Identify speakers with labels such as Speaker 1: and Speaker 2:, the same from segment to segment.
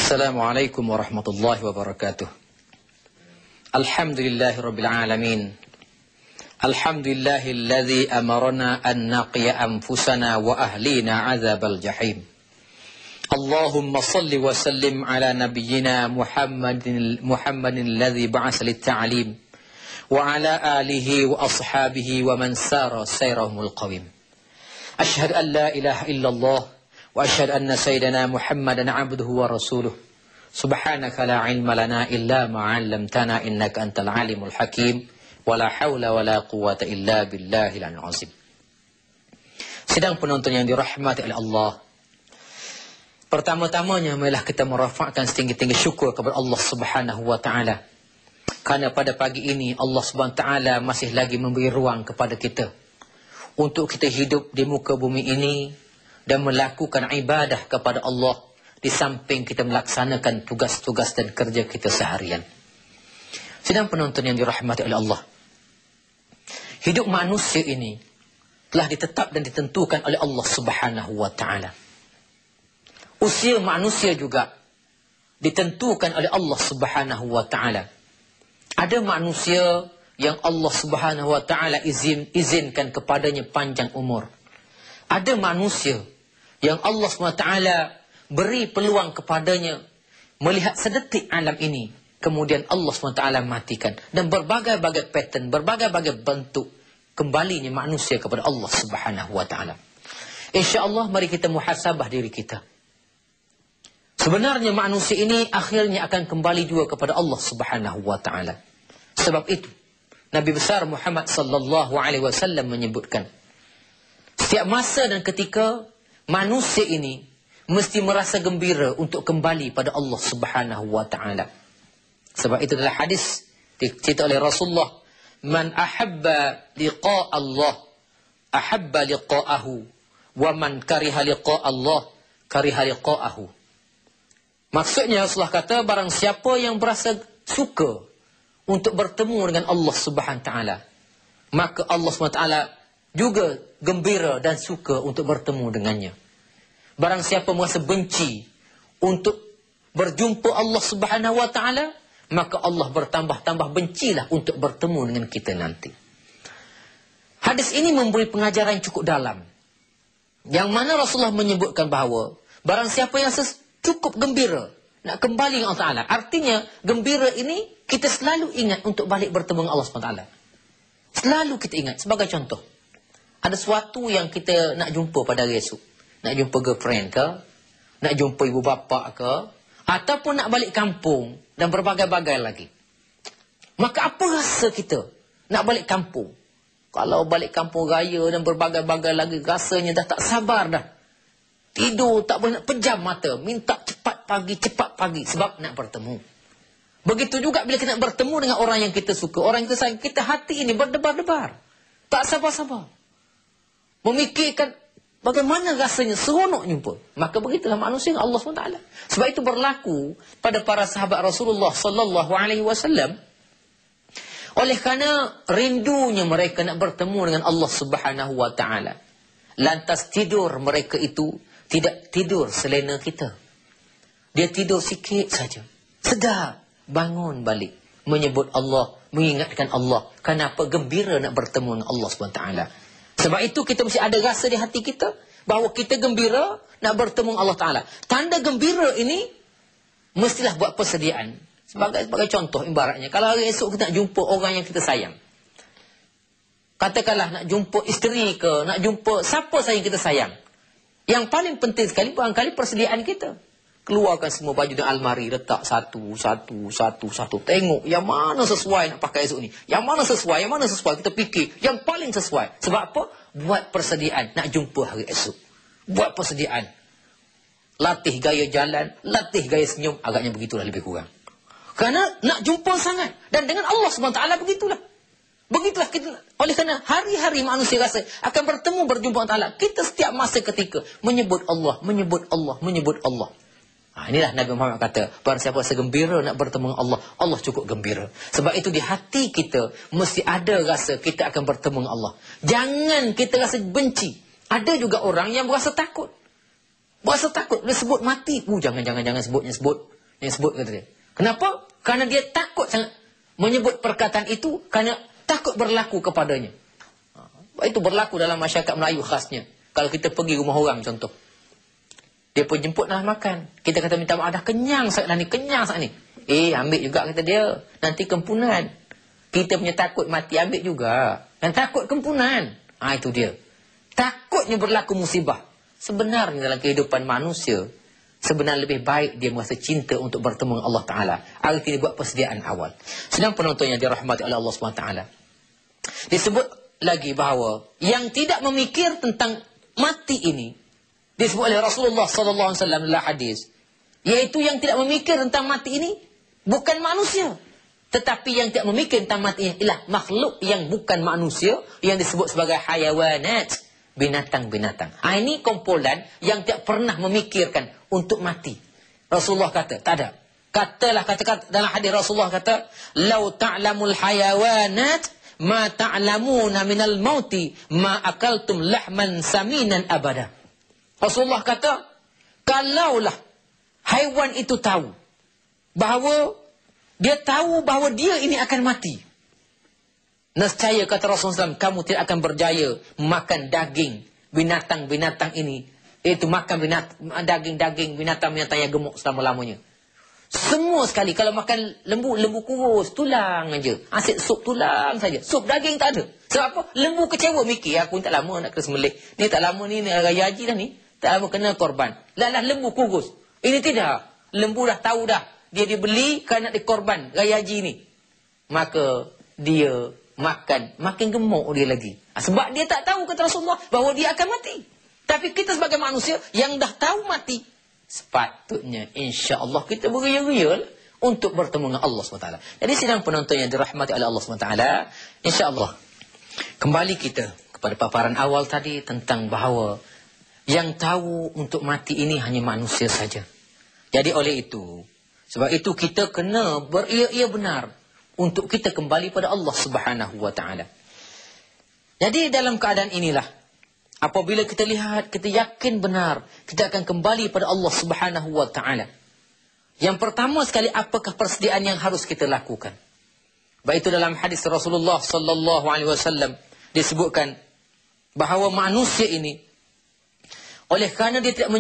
Speaker 1: Assalamualaikum warahmatullahi wabarakatuh. Alhamdulillahi rabbil alamin. Alhamdulillahilladzi amarna an naqiya anfusana wa ahlina azabal jahim. Allahumma salli wa sallim ala nabiyyina Muhammadin alladzi ba'asa lit-ta'lim wa ala alihi wa ashabihi wa man sara sayrahumul qawim. Ashhadu an la ilaha illallah wa ashhadu anna sayyidana Muhammadan abduhu wa rasuluh. Subhanaka la ilma lana illa ma 'allamtana innaka antal alimul hakim. Wala haula wala quwwata illa billahil azim. Sidang penonton yang dirahmati oleh Allah, pertama-tamanya marilah kita merafakkan setinggi-tinggi syukur kepada Allah Subhanahu wa taala. Karena pada pagi ini Allah Subhanahu wa taala masih lagi memberi ruang kepada kita untuk kita hidup di muka bumi ini dan melakukan ibadah kepada Allah di samping kita melaksanakan tugas-tugas dan kerja kita seharian. Sidang penonton yang dirahmati oleh Allah, hidup manusia ini telah ditetap dan ditentukan oleh Allah Subhanahu wa taala. Usia manusia juga ditentukan oleh Allah Subhanahu wa taala. Ada manusia yang Allah Subhanahu wa taala izinkan kepadanya panjang umur. Ada manusia yang Allah Subhanahu wa taala beri peluang kepadanya melihat sedetik alam ini, kemudian Allah SWT matikan. Dan berbagai-bagai pattern, berbagai-bagai bentuk kembalinya manusia kepada Allah Subhanahu wa taala. InsyaAllah mari kita muhasabah diri kita. Sebenarnya manusia ini akhirnya akan kembali juga kepada Allah Subhanahu wa taala. Sebab itu Nabi besar Muhammad sallallahu alaihi wasallam menyebutkan, setiap masa dan ketika manusia ini mesti merasa gembira untuk kembali pada Allah Subhanahu wa taala. Sebab itu adalah hadis dicerita oleh Rasulullah, man ahabba liqa Allah ahabba liqa'ahu wa man kariha liqa Allah kariha liqa'ahu. Maksudnya Rasulullah kata, barang siapa yang berasa suka untuk bertemu dengan Allah Subhanahu wa taala, maka Allah Subhanahu wa taala juga gembira dan suka untuk bertemu dengannya. Barang siapa merasa benci untuk berjumpa Allah Subhanahu wa taala, maka Allah bertambah-tambah bencilah untuk bertemu dengan kita nanti. Hadis ini memberi pengajaran cukup dalam, yang mana Rasulullah menyebutkan bahawa barang siapa yang cukup gembira nak kembali dengan Allah Ta'ala, artinya gembira ini kita selalu ingat untuk balik bertemu dengan Allah SWT. Selalu kita ingat. Sebagai contoh, ada sesuatu yang kita nak jumpa pada hari esok, nak jumpa girlfriend ke, nak jumpa ibu bapa ke, ataupun nak balik kampung dan berbagai-bagai lagi. Maka apa rasa kita nak balik kampung? Kalau balik kampung raya dan berbagai-bagai lagi, rasanya dah tak sabar dah. Tidur tak boleh, nak pejam mata, minta cepat pagi sebab nak bertemu. Begitu juga bila kita nak bertemu dengan orang yang kita suka, orang yang kita sayang, kita hati ini berdebar-debar, tak sabar-sabar, memikirkan bagaimana rasanya seronok jumpa. Maka begitulah manusia dengan Allah SWT. Sebab itu berlaku pada para sahabat Rasulullah sallallahu alaihi wasallam. Oleh kerana rindunya mereka nak bertemu dengan Allah Subhanahu wa taala, lantas tidur mereka itu tidak tidur selena kita. Dia tidur sikit saja, sedar bangun balik, menyebut Allah, mengingatkan Allah. Kenapa? Gembira nak bertemu dengan Allah SWT. Sebab itu kita mesti ada rasa di hati kita bahawa kita gembira nak bertemu dengan Allah Ta'ala. Tanda gembira ini mestilah buat persediaan. Sebagai contoh, ibaratnya kalau hari esok kita nak jumpa orang yang kita sayang, katakanlah nak jumpa isteri ke, nak jumpa siapa saja yang kita sayang, yang paling penting sekali barangkali persediaan kita. Keluarkan semua baju dan almari, letak satu. Tengok yang mana sesuai nak pakai esok ni, yang mana sesuai, kita fikir yang paling sesuai. Sebab apa? Buat persediaan nak jumpa hari esok. Buat persediaan. Latih gaya jalan, latih gaya senyum, agaknya begitulah lebih kurang. Kerana nak jumpa sangat. Dan dengan Allah SWT begitulah. Begitulah kita. Oleh kerana hari-hari manusia rasa akan berjumpa dengan Allah, kita setiap masa ketika menyebut Allah. Inilah Nabi Muhammad kata, barang siapa rasa gembira nak bertemu dengan Allah, Allah cukup gembira. Sebab itu di hati kita mesti ada rasa kita akan bertemu dengan Allah. Jangan kita rasa benci. Ada juga orang yang berasa takut. Berasa takut. Dia sebut mati. Jangan sebut. Yang sebut kata dia. Kenapa? Karena dia takut sangat menyebut perkataan itu kerana takut berlaku kepadanya. Itu berlaku dalam masyarakat Melayu khasnya. Kalau kita pergi rumah orang contoh. Dia pun jemput nak makan. Kita kata minta maaf dah kenyang saat ni. Ambil juga kata dia. Nanti kempunan. Kita punya takut mati ambil juga. Dan takut kempunan. Itu dia. Takutnya berlaku musibah. Sebenarnya dalam kehidupan manusia, sebenarnya lebih baik dia merasa cinta untuk bertemu dengan Allah Ta'ala. Artinya buat persediaan awal. Sedang penonton yang dirahmati oleh Allah SWT. Disebut lagi bahawa yang tidak memikir tentang mati ini, disebut oleh Rasulullah SAW dalam hadis, iaitu yang tidak memikir tentang mati ini bukan manusia. Tetapi yang tidak memikir tentang mati ini ialah makhluk yang bukan manusia, yang disebut sebagai hayawanat, binatang-binatang. Ini kumpulan yang tidak pernah memikirkan untuk mati. Rasulullah kata, tak ada. Kata dalam hadis Rasulullah kata, "Lau ta'lamul hayawanat ma ta'lamuna minal mauti ma akaltum lahman saminan abada." Rasulullah kata, kalaulah haiwan itu tahu bahawa dia tahu bahawa dia ini akan mati, nescaya kata Rasulullah SAW, kamu tidak akan berjaya makan daging binatang-binatang ini. Itu makan daging-daging binatang-binatang yang gemuk selama-lamanya. Semua sekali. Kalau makan lembu kurus, tulang aja. Asyik sup tulang saja. Sup daging tak ada. Sebab apa? Lembu kecewa mikir, aku tak lama nak kena sembelih. Ni tak lama ni raya haji dah ni. Tak lama kena korban. Lah lembu kurus. Ini tidak. Lembu dah tahu dah. Dia dibeli kerana nak dikorban raya haji ni. Maka dia makan, makin gemuk dia lagi. Sebab dia tak tahu kata Rasulullah bahawa dia akan mati. Tapi kita sebagai manusia yang dah tahu mati, sepatutnya insya-Allah kita beria-ria untuk bertemu dengan Allah SWT. Jadi sidang penonton yang dirahmati oleh Allah SWT, insya-Allah kembali kita kepada paparan awal tadi tentang bahawa yang tahu untuk mati ini hanya manusia saja. Jadi oleh itu, sebab itu kita kena beria-ia benar untuk kita kembali pada Allah Subhanahu wa taala. Jadi dalam keadaan inilah, apabila kita lihat, kita yakin benar kita akan kembali pada Allah Subhanahu wa taala. Yang pertama sekali, apakah persediaan yang harus kita lakukan? Baik itu dalam hadis Rasulullah sallallahu alaihi wasallam disebutkan bahawa manusia ini oleh kerana dia tidak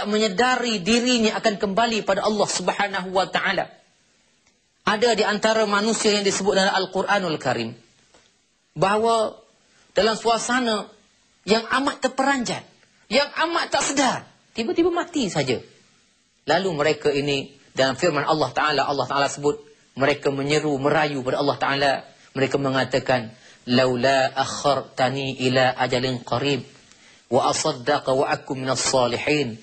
Speaker 1: menyedari dirinya akan kembali pada Allah Subhanahu wa taala. Ada di antara manusia yang disebut dalam Al-Quranul Karim bahawa dalam suasana yang amat terperanjat, yang amat tak sedar, tiba-tiba mati saja. Lalu mereka ini dalam firman Allah Ta'ala sebut, mereka menyeru, merayu pada Allah Ta'ala. Mereka mengatakan, "Laula akhartani ila ajalin qarib, wa asaddaqa wa akum minas salihin,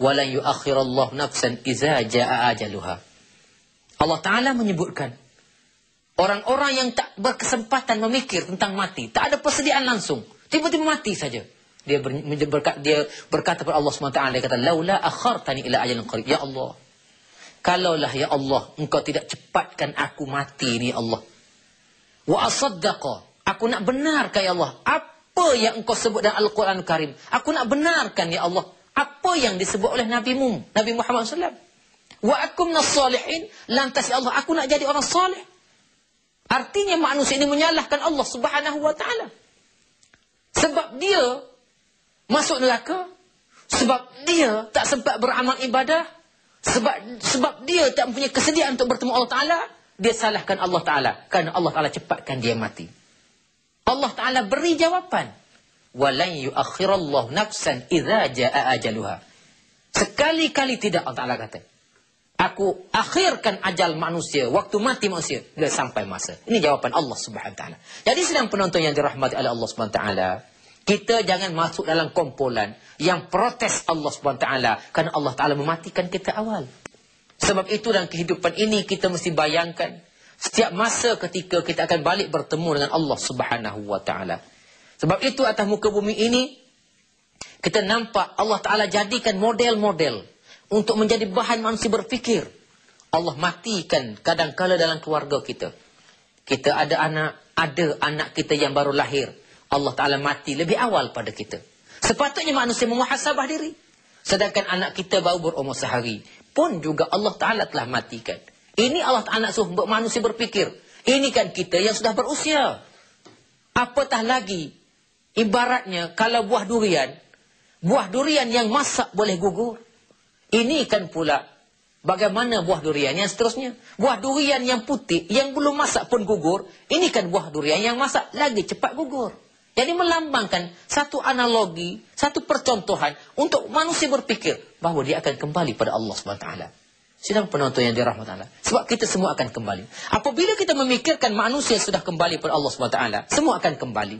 Speaker 1: wa lan yuakhirallahu nafsan iza jaa ajaluha." Allah Ta'ala menyebutkan orang-orang yang tak berkesempatan memikir tentang mati, tak ada persediaan langsung, tiba-tiba mati saja. Dia berkata kepada Allah SWT, dia kata, "Laula akhartani ila ajalin qarib." Ya Allah, kalaulah ya Allah engkau tidak cepatkan aku mati ni Allah. Wa asaddaqa, aku nak benarkan ya Allah apa yang engkau sebut dalam Al-Quran Karim. Aku nak benarkan ya Allah apa yang disebut oleh Nabi Muhammad SAW. Wa akum minas salihin, lantas ya Allah aku nak jadi orang salih. Artinya manusia ini menyalahkan Allah Subhanahu wa taala. Sebab dia masuk neraka, sebab dia tak sempat beramal ibadah, sebab dia tak mempunyai kesediaan untuk bertemu Allah Taala, dia salahkan Allah Taala kerana Allah Taala cepatkan dia mati. Allah Taala beri jawapan, "Walan yuakhirallahu nafsan idza jaa ajaluha." Sekali-kali tidak, Allah Taala kata, aku akhirkan ajal manusia, waktu mati manusia bila sampai masa. Ini jawapan Allah Subhanahu wa taala. Jadi sedang penonton yang dirahmati oleh Allah Subhanahu wa taala, kita jangan masuk dalam kumpulan yang protes Allah Subhanahu wa taala kerana Allah Taala mematikan kita awal. Sebab itu dalam kehidupan ini kita mesti bayangkan setiap masa ketika kita akan balik bertemu dengan Allah Subhanahu wa taala. Sebab itu atas muka bumi ini kita nampak Allah Taala jadikan model-model untuk menjadi bahan manusia berfikir. Allah matikan kadang-kala dalam keluarga kita. Kita ada anak kita yang baru lahir. Allah Ta'ala mati lebih awal pada kita. Sepatutnya manusia memuhasabah diri. Sedangkan anak kita baru berumur sehari pun juga Allah Ta'ala telah matikan. Ini Allah Ta'ala suruh manusia berfikir. Ini kan kita yang sudah berusia. Apatah lagi, ibaratnya kalau buah durian yang masak boleh gugur. Ini kan pula bagaimana buah durian yang seterusnya. Buah durian yang putih, yang belum masak pun gugur. Ini kan buah durian yang masak lagi cepat gugur. Jadi melambangkan satu analogi, satu percontohan untuk manusia berpikir bahawa dia akan kembali pada Allah SWT. Sidang penonton yang dirahmati Allah. Sebab kita semua akan kembali. Apabila kita memikirkan manusia sudah kembali pada Allah SWT, semua akan kembali.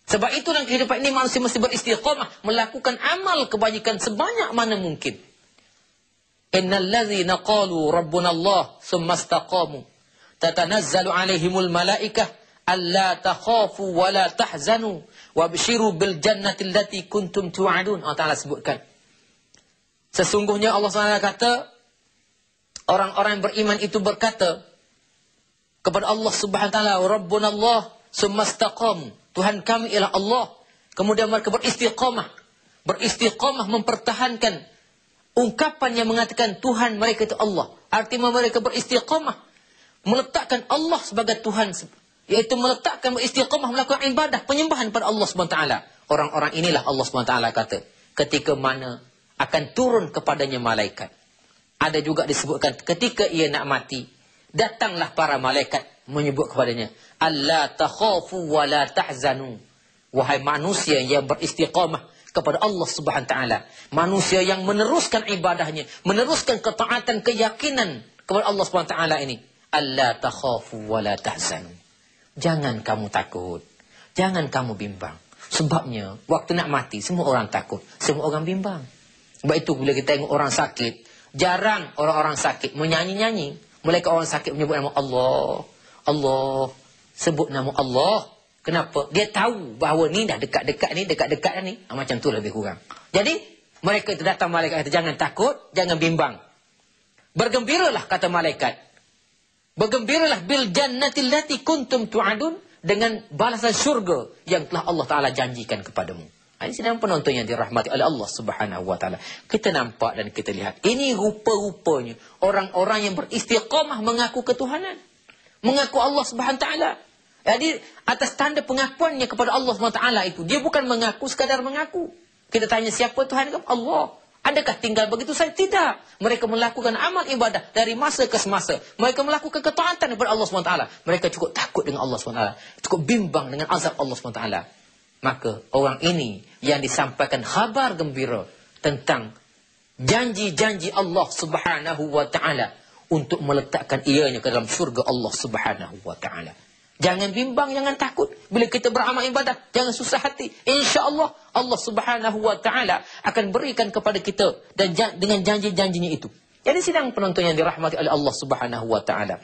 Speaker 1: Sebab itu dalam kehidupan ini manusia mesti beristiqamah, melakukan amal kebajikan sebanyak mana mungkin. Innal ladzina qalu rabbuna Allah tsumma istaqamu tatanazzalu alaihimul malaikah alla takhafu wa la tahzanu wabshiru bil jannati allati kuntum tu'adun. Allah Ta'ala sebutkan. Sesungguhnya Allah SWT kata, orang-orang yang beriman itu berkata kepada Allah Subhanahu wa taala, Rabbuna Allah tsumma istaqamu. Tuhan kami ialah Allah. Kemudian mereka beristiqamah. Beristiqamah mempertahankan ungkapan yang mengatakan Tuhan mereka itu Allah. Artinya mereka beristiqamah meletakkan Allah sebagai Tuhan, yaitu meletakkan istiqamah melakukan ibadah, penyembahan pada Allah SWT. Orang-orang inilah Allah SWT kata, ketika mana akan turun kepadanya malaikat. Ada juga disebutkan, ketika ia nak mati, datanglah para malaikat menyebut kepadanya, Allah takhafu wa la tahzanu. Wahai manusia yang beristiqamah kepada Allah SWT. Manusia yang meneruskan ibadahnya, meneruskan ketaatan, keyakinan kepada Allah SWT ini. Allah takhafu wa la tahzanu. Jangan kamu takut. Jangan kamu bimbang. Sebabnya, waktu nak mati, semua orang takut. Semua orang bimbang. Sebab itu, bila kita tengok orang sakit, jarang orang-orang sakit menyanyi-nyanyi. Mereka orang sakit menyebut nama Allah. Allah. Sebut nama Allah. Kenapa? Dia tahu bahawa ni dah dekat-dekat ni, dekat-dekat ni. Macam tu lebih kurang. Jadi, mereka itu datang malaikat kata, jangan takut, jangan bimbang. Bergembiralah, kata malaikat. Bergembiralah bil jannatil lati kuntum tu'adun, dengan balasan syurga yang telah Allah Ta'ala janjikan kepadamu. Ini sedang penonton yang dirahmati oleh Allah Subhanahu wa Ta'ala. Kita nampak dan kita lihat. Ini rupa-rupanya orang-orang yang beristiqamah mengaku ketuhanan. Mengaku Allah Subhanahu wa Ta'ala. Jadi atas tanda pengakuannya kepada Allah Subhanahu wa Ta'ala itu, dia bukan mengaku sekadar mengaku. Kita tanya siapa Tuhan kamu? Allah. Adakah tinggal begitu saja? Tidak. Mereka melakukan amal ibadah dari masa ke semasa. Mereka melakukan ketaatan kepada Allah SWT. Mereka cukup takut dengan Allah SWT. Cukup bimbang dengan azab Allah SWT. Maka orang ini yang disampaikan khabar gembira tentang janji-janji Allah Subhanahu wa Ta'ala untuk meletakkan ianya ke dalam syurga Allah Subhanahu wa Ta'ala. Jangan bimbang, jangan takut. Bila kita beramal ibadah, jangan susah hati. InsyaAllah, Allah Subhanahu wa Ta'ala akan berikan kepada kita dan dengan janji-janjinya itu. Jadi sidang penonton yang dirahmati oleh Allah Subhanahu wa Ta'ala.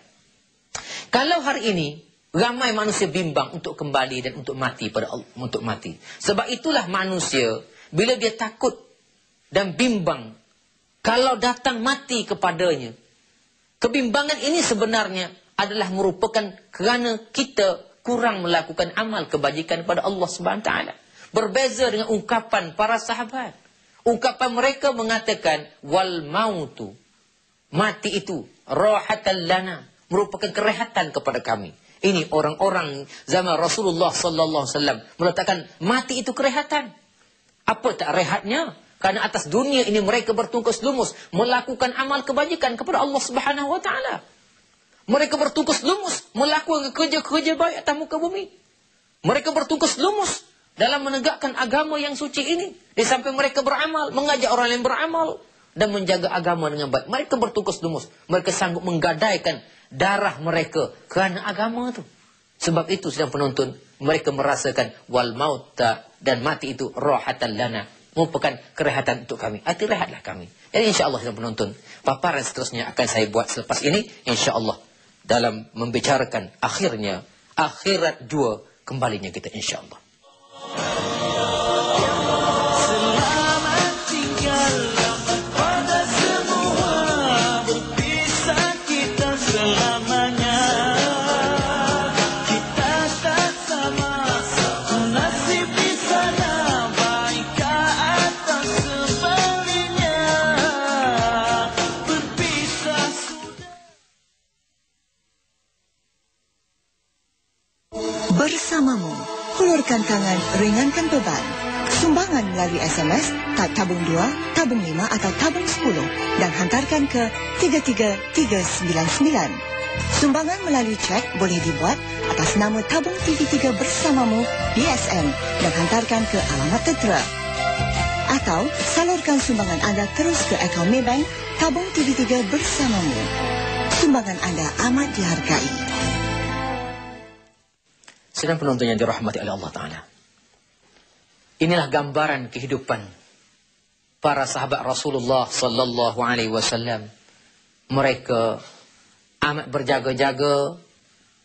Speaker 1: Kalau hari ini, ramai manusia bimbang untuk kembali dan untuk mati pada Allah, untuk mati. Sebab itulah manusia, bila dia takut dan bimbang, kalau datang mati kepadanya, kebimbangan ini sebenarnya adalah merupakan kerana kita kurang melakukan amal kebajikan kepada Allah Subhanahu wa Ta'ala. Berbeza dengan ungkapan para sahabat. Ungkapan mereka mengatakan, wal mautu, mati itu, rahatan lana, merupakan kerehatan kepada kami. Ini orang-orang zaman Rasulullah sallallahu alaihi wasallam meletakkan mati itu kerehatan. Apa tak rehatnya? Karena atas dunia ini mereka bertungkus lumus melakukan amal kebajikan kepada Allah Subhanahu wa Ta'ala. Mereka bertungkus lumus melakukan kerja-kerja baik atas muka bumi. Mereka bertungkus lumus dalam menegakkan agama yang suci ini. Di samping mereka beramal, mengajak orang lain beramal dan menjaga agama dengan baik. Mereka bertungkus lumus. Mereka sanggup menggadaikan darah mereka kerana agama itu. Sebab itu sedang penonton, mereka merasakan wal mauta, dan mati itu rahatan lana, merupakan kerehatan untuk kami. Arti rehatlah kami. Jadi insyaAllah sedang penonton, paparan seterusnya akan saya buat selepas ini insyaAllah, dalam membicarakan akhirnya akhirat jua kembalinya kita insyaAllah.
Speaker 2: Selamat tinggal pada semua, berpisah kita selamanya. Kita tak sama nasib di sana, baik atau sebaliknya.
Speaker 3: ringankan beban. Sumbangan melalui SMS, tabung 2, tabung 5 atau tabung 10 dan hantarkan ke 33399. Sumbangan melalui cek boleh dibuat atas nama Tabung TV3 Bersamamu BSM dan hantarkan ke alamat tertera. Atau salurkan sumbangan anda terus ke akaun Maybank Tabung TV3 Bersamamu. Sumbangan anda amat dihargai.
Speaker 1: Sedang penonton yang dirahmati oleh Allah Ta'ala. Inilah gambaran kehidupan para sahabat Rasulullah Sallallahu Alaihi Wasallam. Mereka amat berjaga-jaga,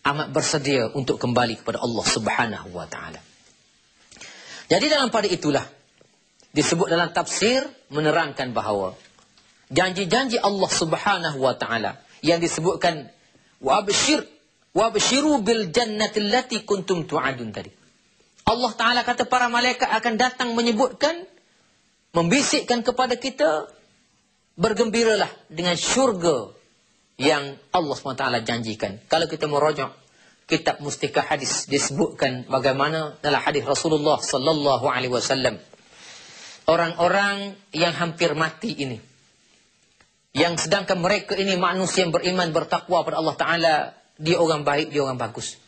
Speaker 1: amat bersedia untuk kembali kepada Allah Subhanahu Wa Ta'ala. Jadi dalam pada itulah disebut dalam tafsir menerangkan bahawa janji-janji Allah Subhanahu Wa Ta'ala yang disebutkan wabshiru bil jannati allati kuntum tu'adun tadi. Allah Ta'ala kata para malaikat akan datang menyebutkan, membisikkan kepada kita, bergembiralah dengan syurga yang Allah SWT janjikan. Kalau kita merujuk kitab Mustikah Hadis, disebutkan bagaimana dalam hadis Rasulullah Sallallahu Alaihi Wasallam, orang-orang yang hampir mati ini, yang sedangkan mereka ini manusia yang beriman, bertakwa pada Allah Ta'ala, dia orang baik, dia orang bagus.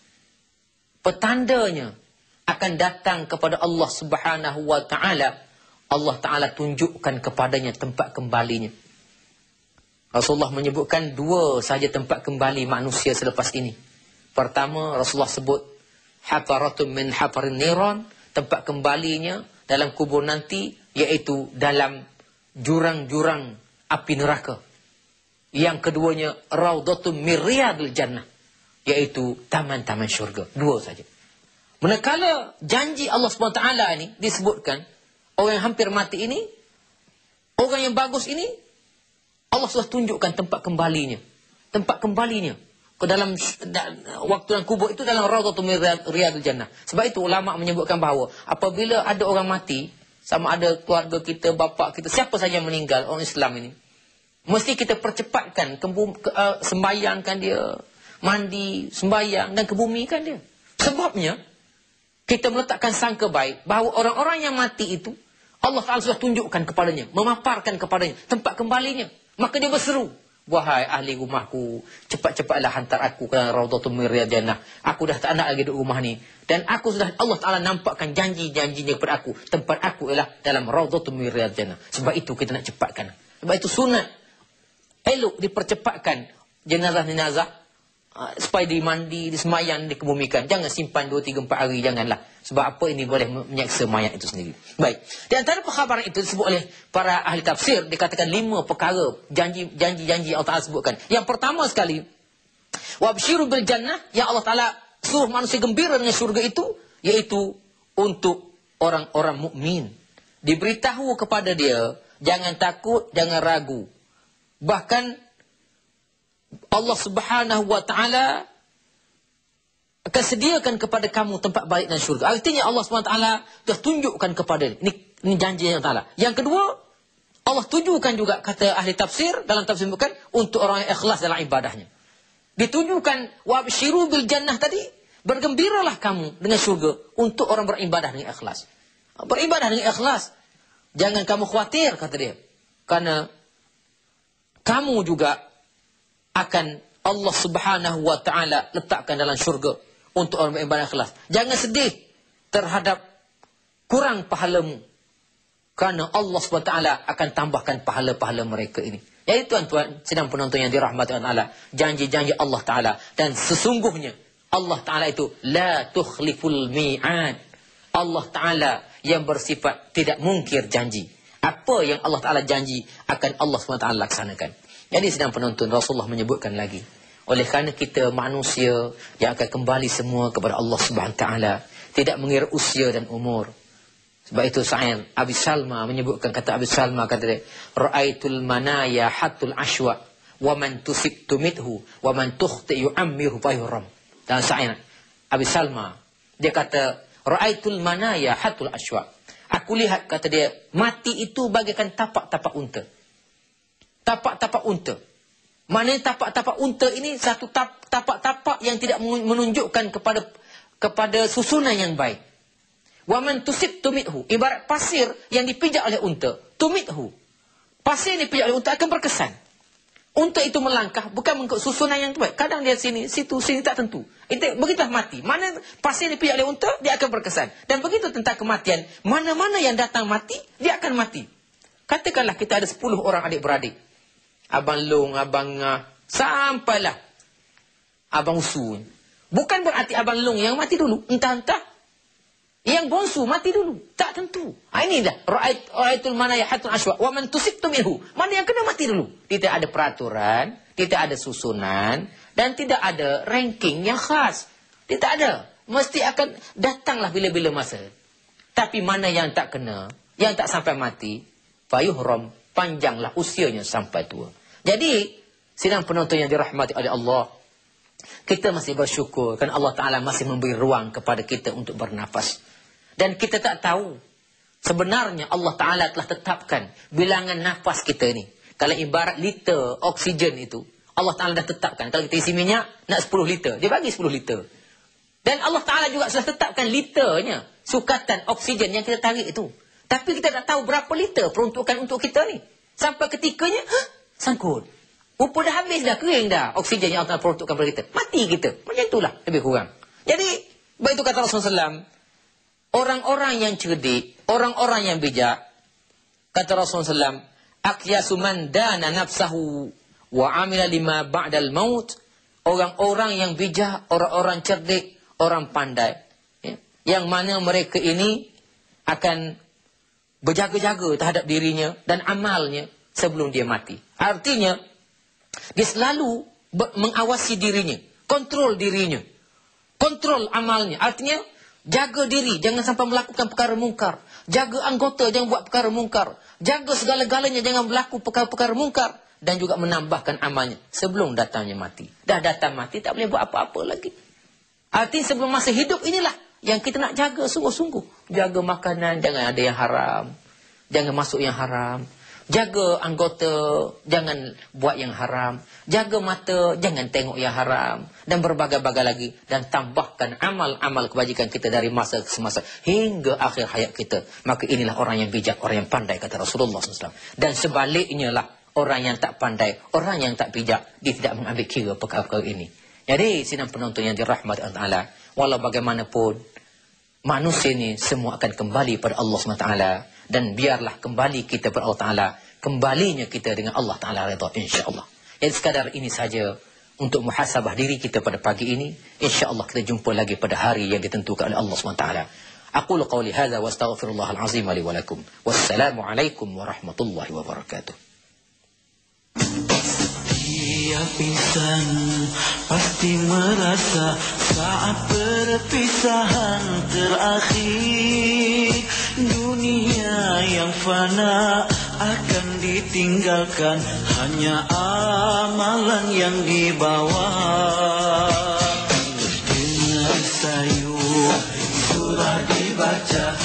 Speaker 1: Petandanya akan datang kepada Allah Subhanahu Wa Ta'ala, Allah Ta'ala tunjukkan kepadanya tempat kembalinya. Rasulullah menyebutkan dua sahaja tempat kembali manusia selepas ini. Pertama, Rasulullah sebut hafaratun min hafarin niran, tempat kembalinya dalam kubur nanti, iaitu dalam jurang-jurang api neraka. Yang keduanya raudhatun min riyadil jannah, iaitu taman-taman syurga. Dua saja. Manakala janji Allah SWT ini disebutkan, orang yang hampir mati ini, orang yang bagus ini, Allah sudah tunjukkan tempat kembalinya. Tempat kembalinya ke dalam waktu dan kubur itu dalam raudhatun min riyadil jannah. Sebab itu ulama menyebutkan bahawa apabila ada orang mati, sama ada keluarga kita, bapa kita, siapa saja yang meninggal, orang Islam ini, mesti kita percepatkan sembahyangkan dia, mandi, sembahyang dan kebumikan dia. Sebabnya kita meletakkan sangka baik bahawa orang-orang yang mati itu Allah Ta'ala sudah tunjukkan kepadanya, memaparkan kepadanya tempat kembalinya. Maka dia berseru, wahai ahli rumahku, cepat-cepatlah hantar aku ke raudhatun min riyadil jannah. Aku dah tak nak lagi duduk rumah ni. Dan aku sudah, Allah Ta'ala nampakkan janji-janjinya kepada aku. Tempat aku ialah dalam raudhatun min riyadil jannah. Sebab itu kita nak cepatkan. Sebab itu sunat, elok dipercepatkan jenazah-jenazah, supaya dimandi, disemayang, dikebumikan. Jangan simpan 2, 3, 4 hari, janganlah. Sebab apa, ini boleh menyeksa mayat itu sendiri. Baik. Di antara perkhabaran itu disebut oleh para ahli tafsir, dikatakan 5 perkara janji-janji Allah Ta'ala sebutkan. Yang pertama sekali, wabshiru bil jannah, yang Allah Ta'ala suruh manusia gembira dengan syurga itu, iaitu untuk orang-orang mukmin. Diberitahu kepada dia, jangan takut, jangan ragu. Bahkan Allah Subhanahu Wa Ta'ala akan sediakan kepada kamu tempat balik dan syurga. Artinya Allah Subhanahu Wa Ta'ala dah tunjukkan kepada ini janji yang Ta'ala. Yang kedua, Allah tunjukkan juga, kata ahli tafsir, dalam tafsir bukan, untuk orang yang ikhlas dalam ibadahnya. Ditunjukkan wabshiru bil jannah tadi, bergembiralah kamu dengan syurga untuk orang beribadah dengan ikhlas. Beribadah dengan ikhlas. Jangan kamu khawatir, kata dia. Karena kamu juga akan Allah Subhanahu Wa Ta'ala letakkan dalam syurga untuk orang beribadah ikhlas. Jangan sedih terhadap kurang pahalamu, kerana Allah Subhanahu Wa Ta'ala akan tambahkan pahala-pahala mereka ini. Jadi tuan-tuan, sedang penonton yang dirahmati Allah, janji-janji Allah Ta'ala. Dan sesungguhnya Allah Ta'ala itu la tukhliful mi'ad. Allah Ta'ala yang bersifat tidak mungkir janji. Apa yang Allah Ta'ala janji akan Allah SWT laksanakan. Jadi sedang penonton, Rasulullah menyebutkan lagi, oleh kerana kita manusia yang akan kembali semua kepada Allah SWT, tidak mengira usia dan umur. Sebab itu Sa'id Abi Salma menyebutkan, kata Abi Salma, kata dia, ra'aitul manaya hatul ashwa wa man tusib tumithu wa man tukhti yu'ammiru fayuram. Dan Sa'id Abi Salma, dia kata, ra'aitul manaya hatul ashwa. Aku lihat, kata dia, mati itu bagaikan tapak-tapak unta. Tapak-tapak unta. Maknanya tapak-tapak unta ini satu tapak-tapak yang tidak menunjukkan kepada susunan yang baik. Wa man tusib tumithu. Ibarat pasir yang dipijak oleh unta. Tumithu. Pasir yang dipijak oleh unta akan berkesan. Unta itu melangkah bukan mengikut susunan yang baik. Kadang dia sini, situ, sini tak tentu. Itu begitulah mati. Mana pasir dipijak oleh unta, dia akan berkesan. Dan begitu tentang kematian. Mana-mana yang datang mati, dia akan mati. Katakanlah kita ada 10 orang adik-beradik. Abang Long, Abang sampailah Abang Usun. Bukan berarti Abang Long yang mati dulu. Entah-entah yang bongsu mati dulu. Tak tentu. Inilah. Ra'aitul manayahatun ashwa. Wa man tusibtu minhu. Mana yang kena mati dulu. Tidak ada peraturan. Tidak ada susunan. Dan tidak ada ranking yang khas. Tidak ada. Mesti akan datanglah bila-bila masa. Tapi mana yang tak kena. Yang tak sampai mati. Fayuhram. Panjanglah usianya sampai tua. Jadi, sidang penonton yang dirahmati oleh Allah. Kita masih bersyukur. Kerana Allah Ta'ala masih memberi ruang kepada kita untuk bernafas. Dan kita tak tahu. Sebenarnya Allah Ta'ala telah tetapkan bilangan nafas kita ni. Kalau ibarat liter oksigen itu, Allah Ta'ala dah tetapkan. Kalau kita isi minyak, nak 10 liter. Dia bagi 10 liter. Dan Allah Ta'ala juga sudah tetapkan liternya. Sukatan oksigen yang kita tarik itu. Tapi kita tak tahu berapa liter peruntukan untuk kita ni. Sampai ketikanya, sangkut. Rupa dah habis dah, kering dah oksigen yang Allah Ta'ala peruntukkan kepada kita. Mati kita. Macam itulah, lebih kurang. Jadi, begitu kata Rasulullah SAW, orang-orang yang cerdik, orang-orang yang bijak, kata Rasulullah SAW, aqyasu man dana nafsahu wa amila lima ba'dal maut. Orang-orang yang bijak, orang-orang cerdik, orang pandai. Ya. Yang mana mereka ini akan berjaga-jaga terhadap dirinya dan amalnya sebelum dia mati. Artinya, dia selalu mengawasi dirinya, kontrol dirinya, kontrol amalnya. Artinya, jaga diri, jangan sampai melakukan perkara mungkar. Jaga anggota, jangan buat perkara mungkar. Jaga segala-galanya, jangan berlaku perkara-perkara mungkar. Dan juga menambahkan amalnya sebelum datangnya mati. Dah datang mati, tak boleh buat apa-apa lagi. Artinya sebelum masa hidup inilah yang kita nak jaga sungguh-sungguh. Jaga makanan, jangan ada yang haram. Jangan masuk yang haram. Jaga anggota, jangan buat yang haram. Jaga mata, jangan tengok yang haram. Dan berbagai-bagai lagi. Dan tambahkan amal-amal kebajikan kita dari masa ke semasa. Hingga akhir hayat kita. Maka inilah orang yang bijak, orang yang pandai, kata Rasulullah SAW. Dan sebaliknya lah, orang yang tak pandai, orang yang tak bijak, dia tidak mengambil kira perkara-perkara ini. Jadi, sidang penonton yang dirahmati Allah Ta'ala, walau bagaimanapun, manusia ini semua akan kembali pada Allah SWT. Dan biarlah kembali kita kepada Allah Ta'ala. Kembalinya kita dengan Allah Ta'ala redha, insyaAllah. Jadi sekadar ini saja untuk muhasabah diri kita pada pagi ini. InsyaAllah kita jumpa lagi pada hari yang ditentukan oleh Allah SWT. Aqulu qawli hadha wa astaghfirullahal azim li wa lakum. Wassalamualaikum warahmatullahi wabarakatuh.
Speaker 2: Setiap insan pasti merasa saat perpisahan terakhir. Dunia yang fana akan ditinggalkan, hanya amalan yang dibawa. Dengar sayu surah dibaca,